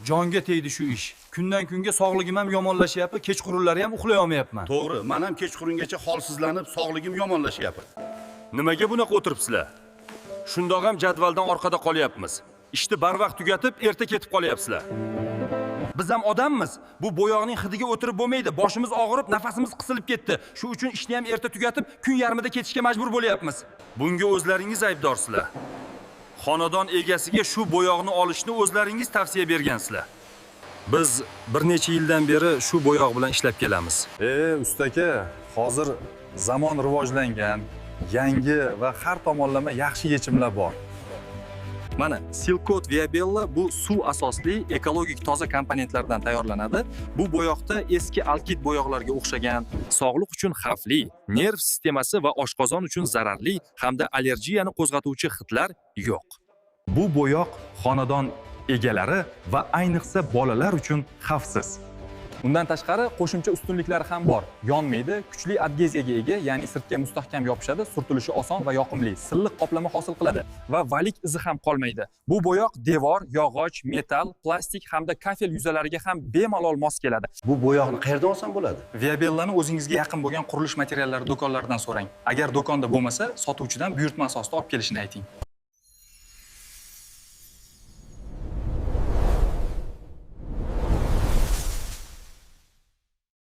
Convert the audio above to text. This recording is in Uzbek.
Jonga tegdi shu ish. Kundan kunga sog'ligim ham yomonlashyapti, kechqurunlari ham uxlay olmayapman. To'g'ri, men ham kechqurungacha holsizlanib, sog'ligim yomonlashyapti. Nimaga bunaqa o'tiribsizlar? Shundoq ham jadvaldan orqada qolyapmiz. Ishni barvaqt tugatib, erta ketib qolyapsizlar. Biz ham odammiz. Bu bo'yoqning hidiga o'tirib bo'lmaydi. Boshimiz og'rib, nafasimiz qisilib ketdi. Shu uchun ishni ham erta tugatib, kun yarmida ketishga majbur bo'lyapmiz. Bunga o'zlaringiz aybdorsizlar. Xonadon egasiga shu bo'yoqni olishni o'zlaringiz tavsiya bergansizlar. Biz bir necha yildan beri shu bo'yoq bilan ishlab kelamiz. Ustaka, hozir zamon rivojlangan, yangi va har tomonlama yaxshi yechimlar bor. Mana Silkot Viabella bu suv asosli ekologik toza komponentlardan tayyorlanadi. Bu bo'yoqda eski alkid bo'yoqlarga o'xshagan, sog'liq uchun xavfli, nerv sistemasi va oshqozon uchun zararli hamda allergiyani qo'zg'atuvchi hidlar yo'q. Bu bo'yoq xonadon egalari va ayniqsa bolalar uchun xavfsiz. Undan tashqari qo'shimcha ustunliklari ham bor. Yonmaydi, kuchli adgeziyaga ega, ya'ni sirtga mustahkam yopishadi, surtilishi oson va yoqimli, silliq qoplama hosil qiladi va valik izi ham qolmaydi. Bu bo'yoq devor, yog'och, metall, plastik hamda kafel yuzalariga ham bemalol mos keladi. Bu bo'yoqni qayerdan olsam bo'ladi? Viabellani o'zingizga yaqin bo'lgan qurilish materiallari do'konlaridan so'rang. Agar do'konda bo'lmasa, sotuvchidan buyurtma asosida olib kelishini ayting.